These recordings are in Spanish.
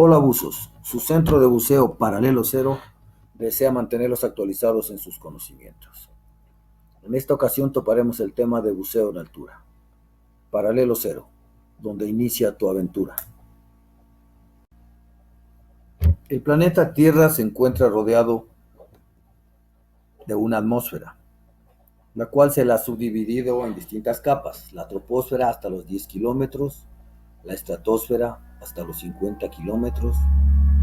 Hola buzos, su centro de buceo Paralelo Cero desea mantenerlos actualizados en sus conocimientos. En esta ocasión toparemos el tema de buceo en altura. Paralelo Cero, donde inicia tu aventura. El planeta Tierra se encuentra rodeado de una atmósfera, la cual se la ha subdividido en distintas capas. La troposfera hasta los 10 kilómetros, la estratosfera hasta los 50 kilómetros,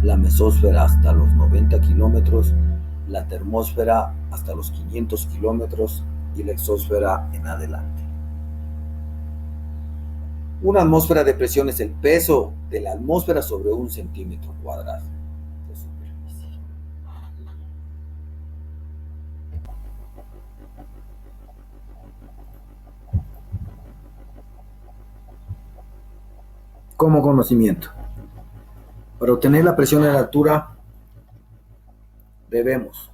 la mesósfera hasta los 90 kilómetros, la termósfera hasta los 500 kilómetros y la exósfera en adelante. Una atmósfera de presión es el peso de la atmósfera sobre un centímetro cuadrado de superficie. Como conocimiento, para obtener la presión en altura debemos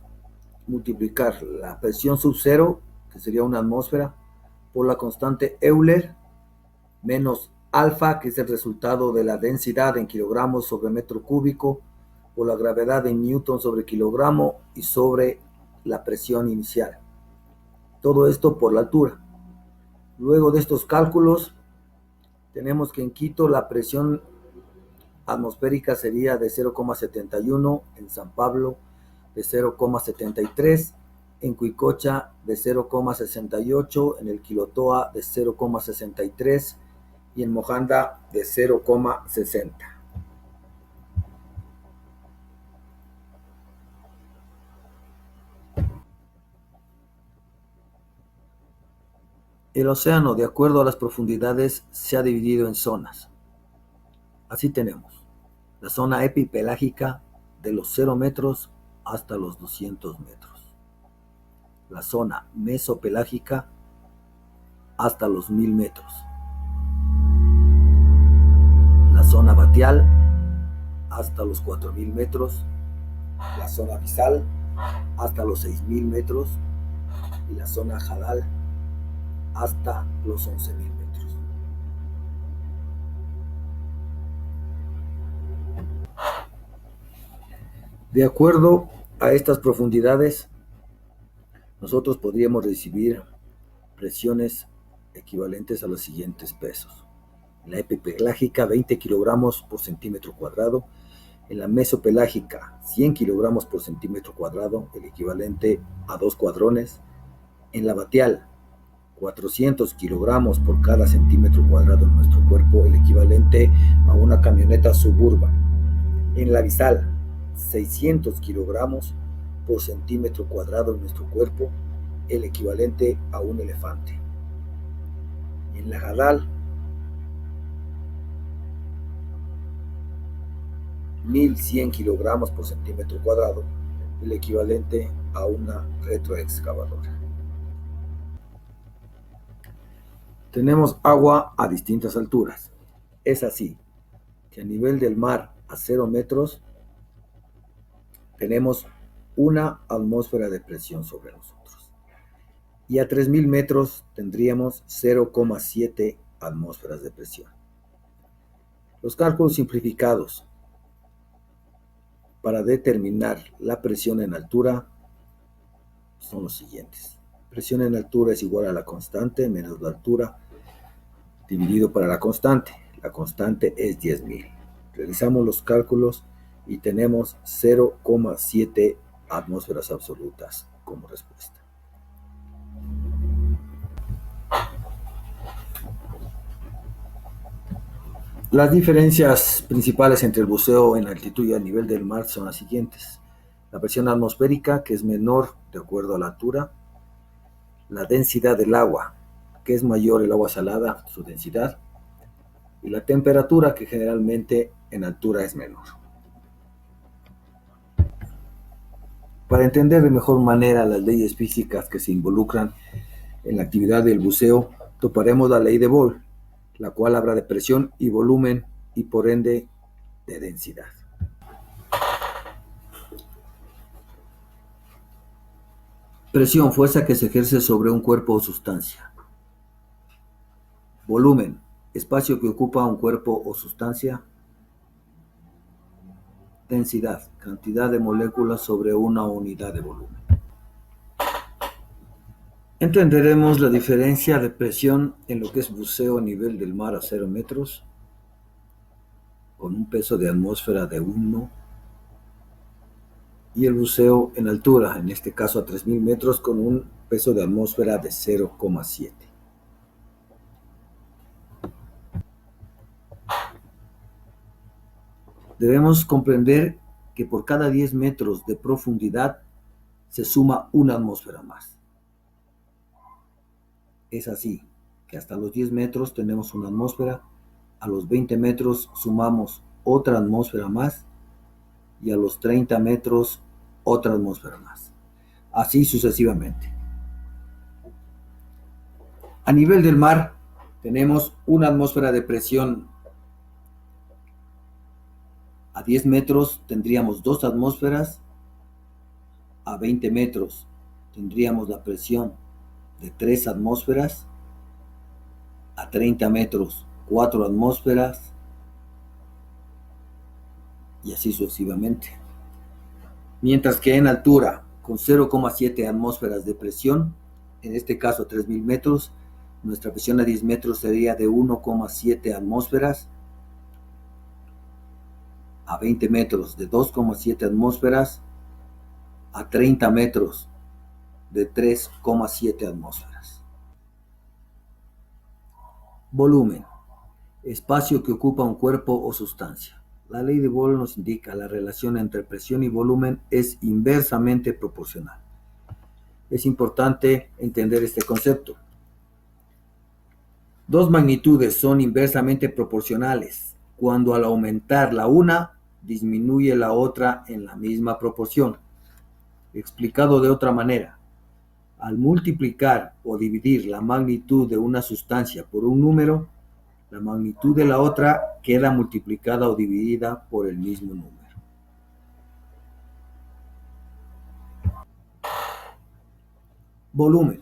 multiplicar la presión sub cero, que sería una atmósfera, por la constante Euler menos alfa, que es el resultado de la densidad en kilogramos sobre metro cúbico, por la gravedad en newton sobre kilogramo y sobre la presión inicial. Todo esto por la altura. Luego de estos cálculos, tenemos que en Quito la presión atmosférica sería de 0,71, en San Pablo de 0,73, en Cuicocha de 0,68, en el Quilotoa de 0,63 y en Mojanda de 0,60. El océano, de acuerdo a las profundidades, se ha dividido en zonas. Así tenemos la zona epipelágica de los 0 metros hasta los 200 metros. La zona mesopelágica hasta los 1000 metros. La zona batial hasta los 4000 metros. La zona abisal hasta los 6000 metros. Y la zona jadal hasta los 11.000 metros. De acuerdo a estas profundidades, nosotros podríamos recibir presiones equivalentes a los siguientes pesos. En la epipelágica, 20 kilogramos por centímetro cuadrado. En la mesopelágica, 100 kilogramos por centímetro cuadrado, el equivalente a 2 cuadrones. En la batial, 400 kilogramos por cada centímetro cuadrado en nuestro cuerpo, el equivalente a una camioneta suburban. En la abisal, 600 kilogramos por centímetro cuadrado en nuestro cuerpo, el equivalente a un elefante. En la jadal, 1100 kilogramos por centímetro cuadrado, el equivalente a una retroexcavadora. Tenemos agua a distintas alturas. Es así que a nivel del mar a 0 metros tenemos una atmósfera de presión sobre nosotros. Y a 3000 metros tendríamos 0,7 atmósferas de presión. Los cálculos simplificados para determinar la presión en altura son los siguientes. Presión en altura es igual a la constante menos la altura dividido para la constante. La constante es 10.000. Realizamos los cálculos y tenemos 0,7 atmósferas absolutas como respuesta. Las diferencias principales entre el buceo en altitud y a nivel del mar son las siguientes. La presión atmosférica, que es menor de acuerdo a la altura. La densidad del agua, que es mayor el agua salada, su densidad. Y la temperatura, que generalmente en altura es menor. Para entender de mejor manera las leyes físicas que se involucran en la actividad del buceo, toparemos la ley de Boole, la cual habla de presión y volumen y por ende de densidad. Presión, fuerza que se ejerce sobre un cuerpo o sustancia. Volumen, espacio que ocupa un cuerpo o sustancia. Densidad, cantidad de moléculas sobre una unidad de volumen. Entenderemos la diferencia de presión en lo que es buceo a nivel del mar a 0 metros, con un peso de atmósfera de 1, y el buceo en altura, en este caso a 3000 metros, con un peso de atmósfera de 0,7. Debemos comprender que por cada 10 metros de profundidad se suma una atmósfera más. Es así, que hasta los 10 metros tenemos una atmósfera, a los 20 metros sumamos otra atmósfera más y a los 30 metros otra atmósfera más. Así sucesivamente. A nivel del mar tenemos una atmósfera de presión. A 10 metros tendríamos dos atmósferas, a 20 metros tendríamos la presión de 3 atmósferas, a 30 metros 4 atmósferas y así sucesivamente. Mientras que en altura, con 0,7 atmósferas de presión, en este caso a 3000 metros, nuestra presión a 10 metros sería de 1,7 atmósferas, a 20 metros de 2,7 atmósferas, a 30 metros de 3,7 atmósferas. Volumen, espacio que ocupa un cuerpo o sustancia. La ley de Boole nos indica la relación entre presión y volumen es inversamente proporcional. Es importante entender este concepto. Dos magnitudes son inversamente proporcionales cuando al aumentar la una disminuye la otra en la misma proporción. Explicado de otra manera, al multiplicar o dividir la magnitud de una sustancia por un número, la magnitud de la otra queda multiplicada o dividida por el mismo número. Volumen.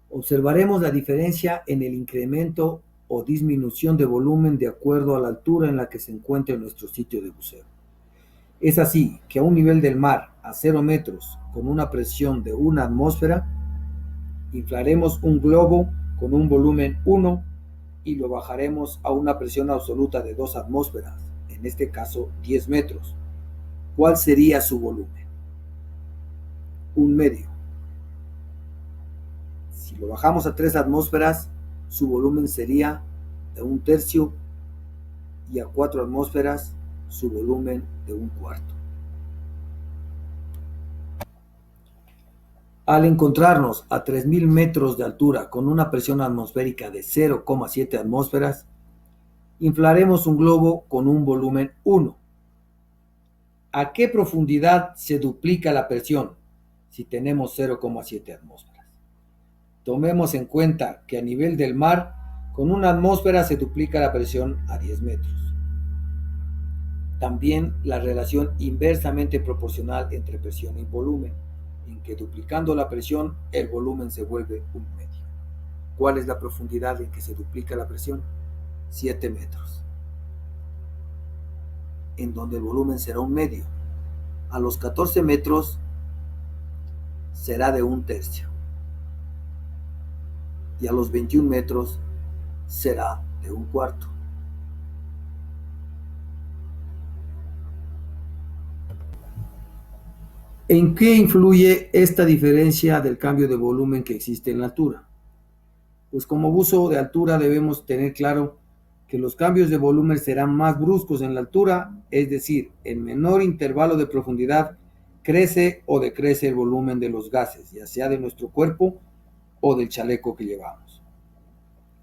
Observaremos la diferencia en el incremento o disminución de volumen de acuerdo a la altura en la que se encuentre nuestro sitio de buceo. Es así que a un nivel del mar a 0 metros con una presión de 1 atmósfera, inflaremos un globo con un volumen 1 y lo bajaremos a una presión absoluta de 2 atmósferas, en este caso 10 metros. ¿Cuál sería su volumen? 1/2. Si lo bajamos a 3 atmósferas, su volumen sería de 1/3 y a 4 atmósferas su volumen de 1/4. Al encontrarnos a 3000 metros de altura con una presión atmosférica de 0,7 atmósferas, inflaremos un globo con un volumen 1. ¿A qué profundidad se duplica la presión si tenemos 0,7 atmósferas? Tomemos en cuenta que a nivel del mar, con una atmósfera se duplica la presión a 10 metros. También la relación inversamente proporcional entre presión y volumen, en que duplicando la presión, el volumen se vuelve 1/2. ¿Cuál es la profundidad en que se duplica la presión? 7 metros. En donde el volumen será 1/2. A los 14 metros será de 1/3. Y a los 21 metros será de 1/4. ¿En qué influye esta diferencia del cambio de volumen que existe en la altura? Pues como buzo de altura debemos tener claro que los cambios de volumen serán más bruscos en la altura, es decir, en menor intervalo de profundidad crece o decrece el volumen de los gases, ya sea de nuestro cuerpo o del chaleco que llevamos,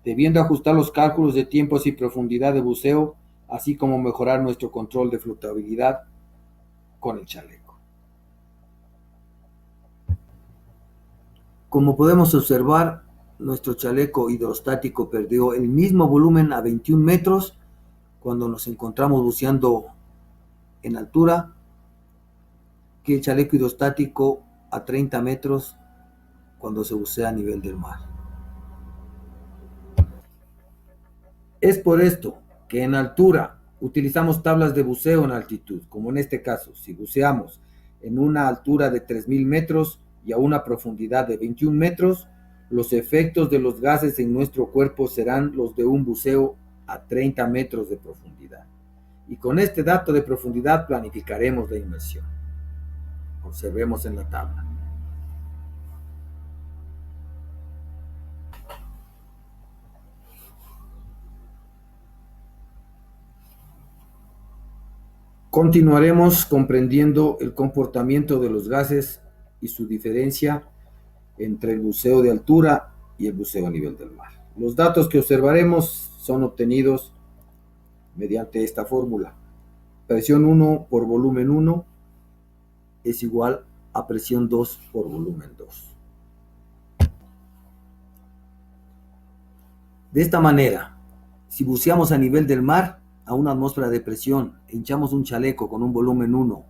debiendo ajustar los cálculos de tiempos y profundidad de buceo, así como mejorar nuestro control de flotabilidad con el chaleco. Como podemos observar, nuestro chaleco hidrostático perdió el mismo volumen a 21 metros cuando nos encontramos buceando en altura que el chaleco hidrostático a 30 metros cuando se bucea a nivel del mar. Es por esto que en altura Utilizamos tablas de buceo en altitud, como en este caso. Si buceamos en una altura de 3.000 metros y a una profundidad de 21 metros, los efectos de los gases en nuestro cuerpo serán los de un buceo a 30 metros de profundidad. Y con este dato de profundidad planificaremos la inmersión. Observemos en la tabla. Continuaremos comprendiendo el comportamiento de los gases y su diferencia entre el buceo de altura y el buceo a nivel del mar. Los datos que observaremos son obtenidos mediante esta fórmula. Presión 1 por volumen 1 es igual a presión 2 por volumen 2. De esta manera, si buceamos a nivel del mar a una atmósfera de presión e hinchamos un chaleco con un volumen 1,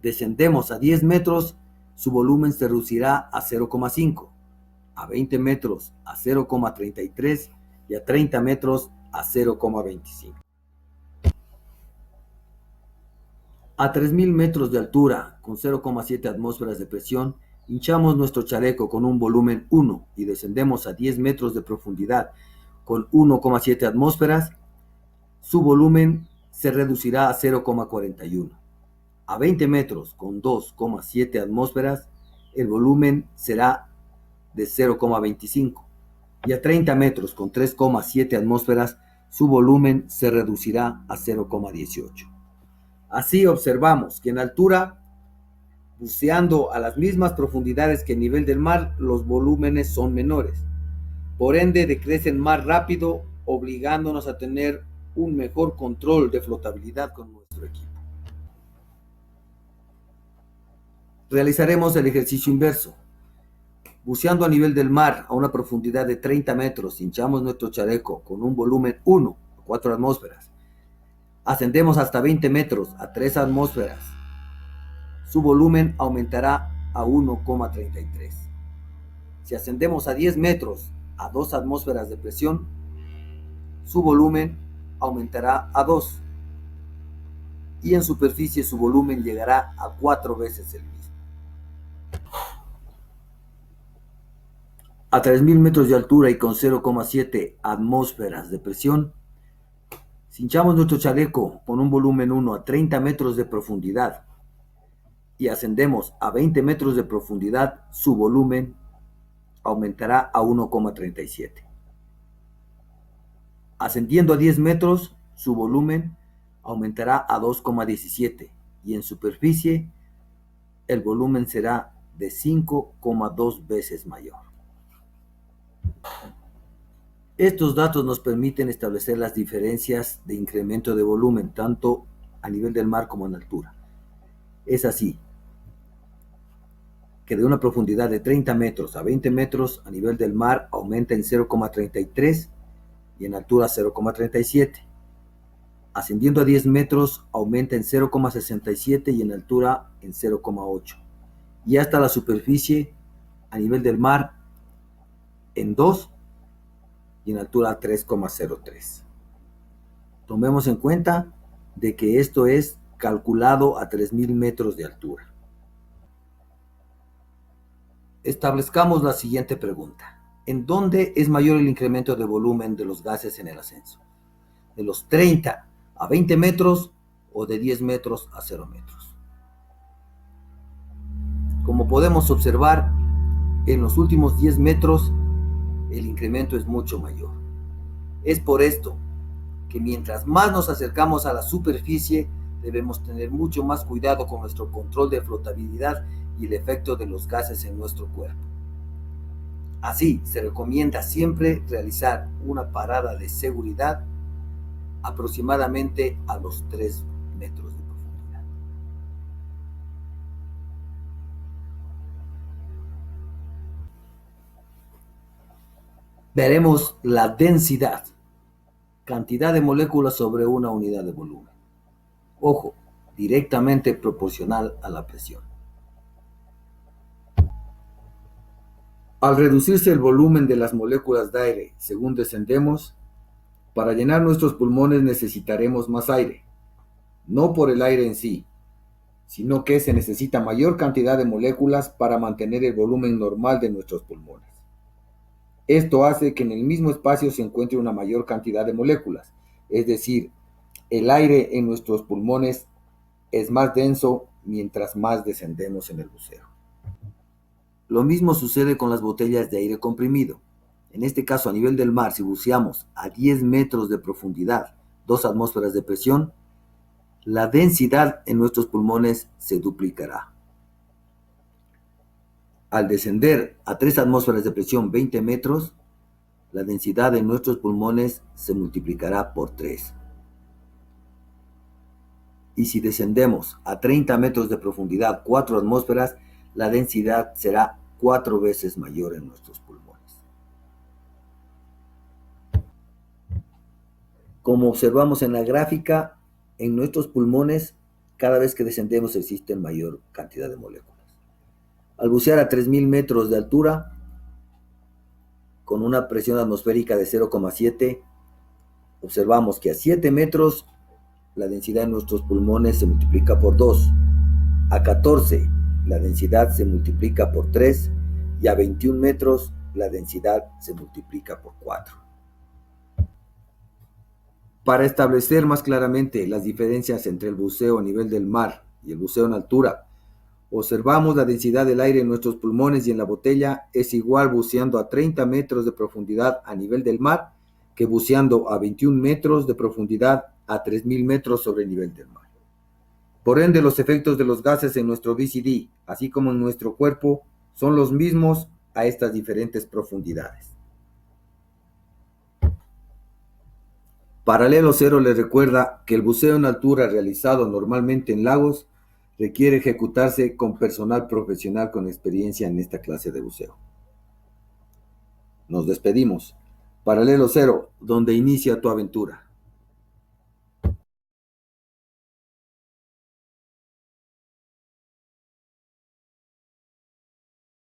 descendemos a 10 metros, su volumen se reducirá a 0,5, a 20 metros a 0,33 y a 30 metros a 0,25. A 3.000 metros de altura, con 0,7 atmósferas de presión, hinchamos nuestro chaleco con un volumen 1 y descendemos a 10 metros de profundidad con 1,7 atmósferas, su volumen se reducirá a 0,41. A 20 metros con 2,7 atmósferas, el volumen será de 0,25. Y a 30 metros con 3,7 atmósferas, su volumen se reducirá a 0,18. Así observamos que en altura, buceando a las mismas profundidades que el nivel del mar, los volúmenes son menores. Por ende, decrecen más rápido, obligándonos a tener un mejor control de flotabilidad con nuestro equipo. Realizaremos el ejercicio inverso. Buceando a nivel del mar a una profundidad de 30 metros, hinchamos nuestro chaleco con un volumen 1, 4 atmósferas. Ascendemos hasta 20 metros a 3 atmósferas. Su volumen aumentará a 1,33. Si ascendemos a 10 metros a 2 atmósferas de presión, su volumen aumentará a 2. Y en superficie su volumen llegará a 4 veces el mismo. A 3.000 metros de altura y con 0,7 atmósferas de presión, si hinchamos nuestro chaleco con un volumen 1 a 30 metros de profundidad y ascendemos a 20 metros de profundidad, su volumen aumentará a 1,37. Ascendiendo a 10 metros, su volumen aumentará a 2,17 y en superficie el volumen será de 5,2 veces mayor. Estos datos nos permiten establecer las diferencias de incremento de volumen tanto a nivel del mar como en altura. Es así que de una profundidad de 30 metros a 20 metros a nivel del mar aumenta en 0,33 y en altura 0,37. Ascendiendo a 10 metros aumenta en 0,67 y en altura en 0,8. Y hasta la superficie a nivel del mar en 2 y en altura 3,03. Tomemos en cuenta de que esto es calculado a 3.000 metros de altura. Establezcamos la siguiente pregunta. ¿En dónde es mayor el incremento de volumen de los gases en el ascenso? ¿De los 30 a 20 metros o de 10 metros a 0 metros? Como podemos observar, en los últimos 10 metros el incremento es mucho mayor. Es por esto que mientras más nos acercamos a la superficie, debemos tener mucho más cuidado con nuestro control de flotabilidad y el efecto de los gases en nuestro cuerpo. Así, se recomienda siempre realizar una parada de seguridad aproximadamente a los 3 metros de profundidad. Veremos la densidad, cantidad de moléculas sobre una unidad de volumen. Ojo, directamente proporcional a la presión. Al reducirse el volumen de las moléculas de aire según descendemos, Para llenar nuestros pulmones necesitaremos más aire, no por el aire en sí, sino que se necesita mayor cantidad de moléculas para mantener el volumen normal de nuestros pulmones. Esto hace que en el mismo espacio se encuentre una mayor cantidad de moléculas, es decir, el aire en nuestros pulmones es más denso mientras más descendemos en el buceo. Lo mismo sucede con las botellas de aire comprimido. En este caso, a nivel del mar, si buceamos a 10 metros de profundidad, 2 atmósferas de presión, la densidad en nuestros pulmones se duplicará. Al descender a 3 atmósferas de presión, 20 metros, la densidad en nuestros pulmones se multiplicará por 3. Y si descendemos a 30 metros de profundidad, 4 atmósferas, la densidad será 4 veces mayor en nuestros pulmones. Como observamos en la gráfica, en nuestros pulmones, cada vez que descendemos existe mayor cantidad de moléculas. Al bucear a 3.000 metros de altura, con una presión atmosférica de 0,7, observamos que a 7 metros la densidad en nuestros pulmones se multiplica por 2, a 14 la densidad se multiplica por 3 y a 21 metros la densidad se multiplica por 4. Para establecer más claramente las diferencias entre el buceo a nivel del mar y el buceo en altura, observamos la densidad del aire en nuestros pulmones y en la botella es igual buceando a 30 metros de profundidad a nivel del mar que buceando a 21 metros de profundidad a 3.000 metros sobre el nivel del mar. Por ende, los efectos de los gases en nuestro VCD, así como en nuestro cuerpo, son los mismos a estas diferentes profundidades. Paralelo Cero les recuerda que el buceo en altura realizado normalmente en lagos requiere ejecutarse con personal profesional con experiencia en esta clase de buceo. Nos despedimos. Paralelo Cero, donde inicia tu aventura.